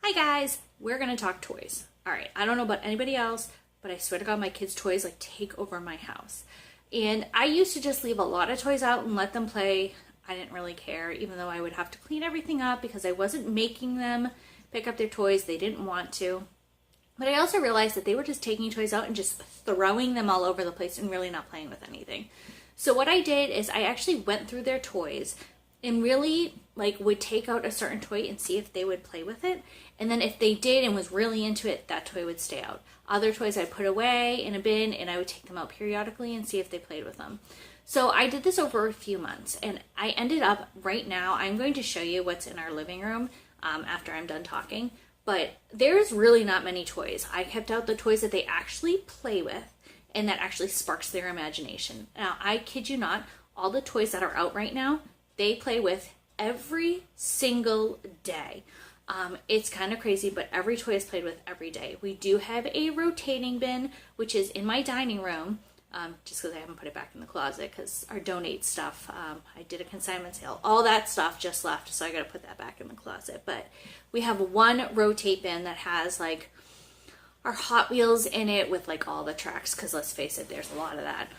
Hi guys, we're gonna talk toys. All right, I don't know about anybody else, but I swear to God, my kids' toys like take over my house. And I used to just leave a lot of toys out and let them play. I didn't really care, even though I would have to clean everything up because I wasn't making them pick up their toys. They didn't want to. But I also realized that they were just taking toys out and just throwing them all over the place and really not playing with anything. So what I did is I actually went through their toys and really would take out a certain toy and see if they would play with it. And then if they did and was really into it, that toy would stay out. Other toys I'd put away in a bin and I would take them out periodically and see if they played with them. So I did this over a few months and I ended up right now, I'm going to show you what's in our living room after I'm done talking. But there's really not many toys. I kept out the toys that they actually play with and that actually sparks their imagination. Now, I kid you not, all the toys that are out right now, they play with every single day. It's kind of crazy, but every toy is played with every day. We do have a rotating bin, which is in my dining room, just because I haven't put it back in the closet because our donate stuff, I did a consignment sale. All that stuff just left, so I got to put that back in the closet. But we have one rotate bin that has our Hot Wheels in it with all the tracks, because let's face it, there's a lot of that.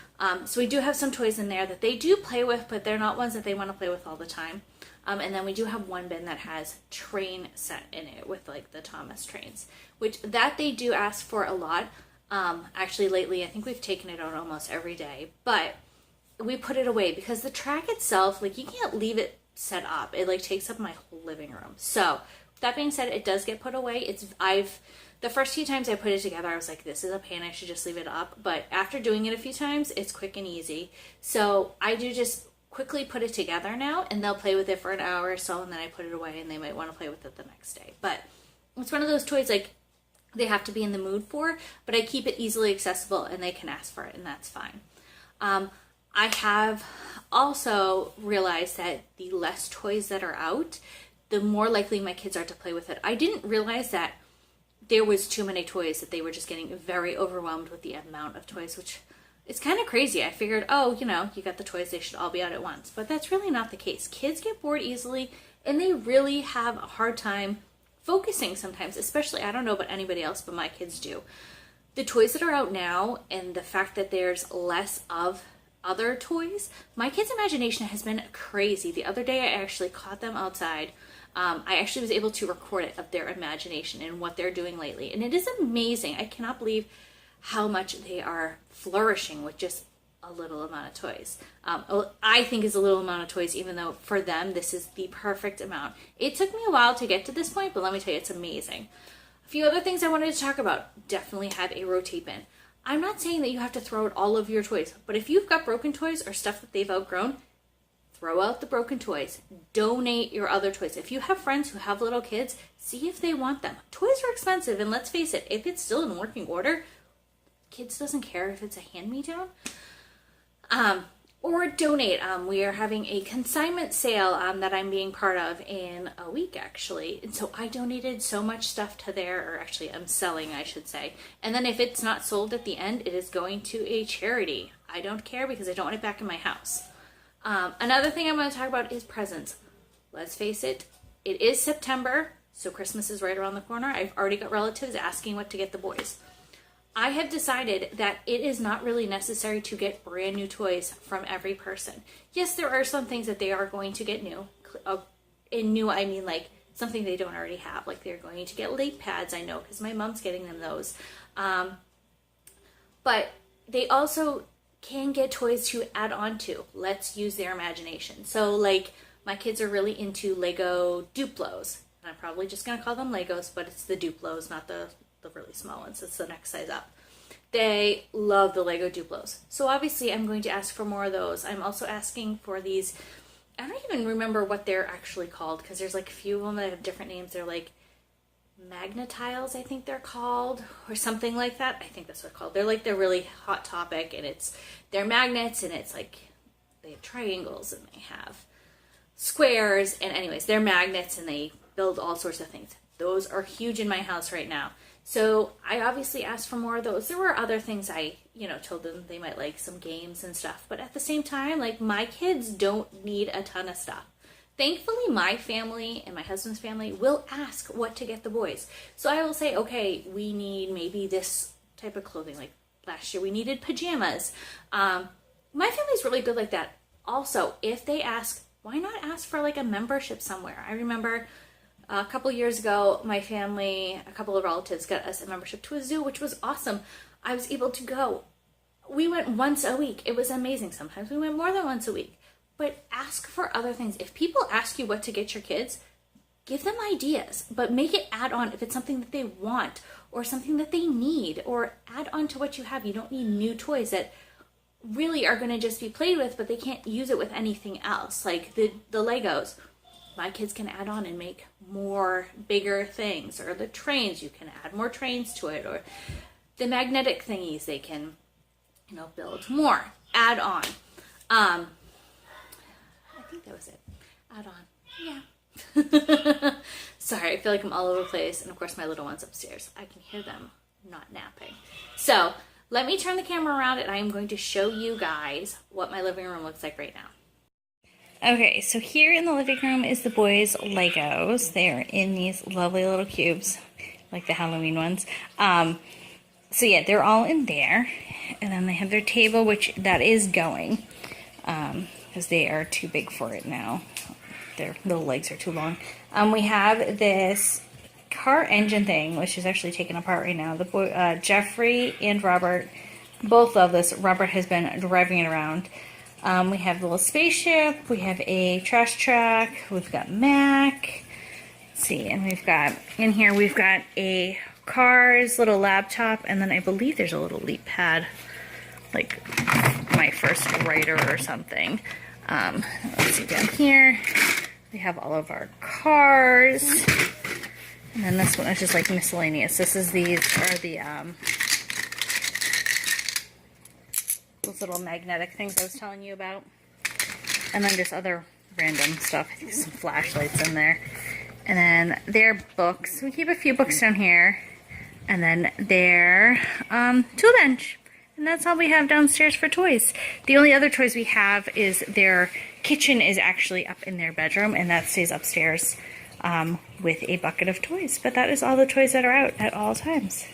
So we do have some toys in there that they do play with, but they're not ones that they want to play with all the time. And then we do have one bin that has train set in it with the Thomas trains, which that they do ask for a lot. Actually lately, I think we've taken it out almost every day, but we put it away because the track itself, you can't leave it set up. It takes up my whole living room. So that being said, it does get put away. The first few times I put it together, I was like, this is a pain, I should just leave it up. But after doing it a few times, it's quick and easy. So I do just quickly put it together now, and they'll play with it for an hour or so, and then I put it away, and they might want to play with it the next day. But it's one of those toys, they have to be in the mood for, but I keep it easily accessible, and they can ask for it, and that's fine. I have also realized that the less toys that are out, the more likely my kids are to play with it. I didn't realize that there was too many toys, that they were just getting very overwhelmed with the amount of toys, which is kind of crazy. I figured, you got the toys, they should all be out at once. But that's really not the case. Kids get bored easily, and they really have a hard time focusing sometimes, especially, I don't know about anybody else, but my kids do. The toys that are out now, and the fact that there's less of other toys, my kids' imagination has been crazy. The other day, I actually caught them outside. I actually was able to record it of their imagination and what they're doing lately. And it is amazing. I cannot believe how much they are flourishing with just a little amount of toys. I think is a little amount of toys, even though for them, this is the perfect amount. It took me a while to get to this point, but let me tell you, it's amazing. A few other things I wanted to talk about. Definitely have a rotate bin. I'm not saying that you have to throw out all of your toys, but if you've got broken toys or stuff that they've outgrown, throw out the broken toys. Donate your other toys. If you have friends who have little kids, see if they want them. Toys are expensive, and let's face it, if it's still in working order, kids doesn't care if it's a hand-me-down. Or donate. We are having a consignment sale that I'm being part of in a week, actually. And so I donated so much stuff to there, or actually I'm selling, I should say. And then if it's not sold at the end, it is going to a charity. I don't care because I don't want it back in my house. Another thing I'm going to talk about is presents. Let's face it, it is September, so Christmas is right around the corner. I've already got relatives asking what to get the boys. I have decided that it is not really necessary to get brand new toys from every person. Yes, there are some things that they are going to get new. In new, I mean something they don't already have. They're going to get lake pads, I know, because my mom's getting them those. But they also can get toys to add on to. Let's use their imagination. So my kids are really into Lego Duplos. I'm probably just going to call them Legos, but it's the Duplos, not the really small ones. It's the next size up. They love the Lego Duplos. So obviously I'm going to ask for more of those. I'm also asking for these, I don't even remember what they're actually called, because there's a few of them that have different names. They're Magnetiles, I think they're called, or something like that. I think that's what they're called. They're really hot topic, and they're magnets, and it's they have triangles, and they have squares, and anyways, they're magnets, and they build all sorts of things. Those are huge in my house right now. So I obviously asked for more of those. There were other things I, told them they might like, some games and stuff. But at the same time, my kids don't need a ton of stuff. Thankfully, my family and my husband's family will ask what to get the boys. So I will say, okay, we need maybe this type of clothing. Like last year we needed pajamas. My family's really good like that. Also, if they ask, why not ask for like a membership somewhere? I remember a couple years ago, my family, a couple of relatives got us a membership to a zoo, which was awesome. I was able to go. We went once a week. It was amazing. Sometimes we went more than once a week. But ask for other things. If people ask you what to get your kids, give them ideas, but make it add on if it's something that they want or something that they need, or add on to what you have. You don't need new toys that really are going to just be played with, but they can't use it with anything else. Like the Legos. My kids can add on and make more bigger things, or the trains, you can add more trains to it, or the magnetic thingies, they can, build more, add on. I think that was it. Add on. Yeah. Sorry, I feel like I'm all over the place. And of course, my little one's upstairs. I can hear them not napping. So let me turn the camera around and I'm going to show you guys what my living room looks like right now. Okay, so here in the living room is the boys' Legos. They are in these lovely little cubes, like the Halloween ones. So yeah, they're all in there. And then they have their table, which that is going, because they are too big for it now. Their little legs are too long. We have this car engine thing, which is actually taken apart right now. The boy, Jeffrey and Robert both love this. Robert has been driving it around. We have the little spaceship, we have a trash truck, we've got Mac, let's see, and we've got, in here we've got a Cars little laptop, and then I believe there's a little Leap pad, like my first writer or something. Let's see, down here, we have all of our cars, and then this one is just like miscellaneous. These are the, those little magnetic things I was telling you about. And then just other random stuff. I think some flashlights in there. And then their books. We keep a few books down here. And then their tool bench. And that's all we have downstairs for toys. The only other toys we have is their kitchen is actually up in their bedroom. And that stays upstairs with a bucket of toys. But that is all the toys that are out at all times.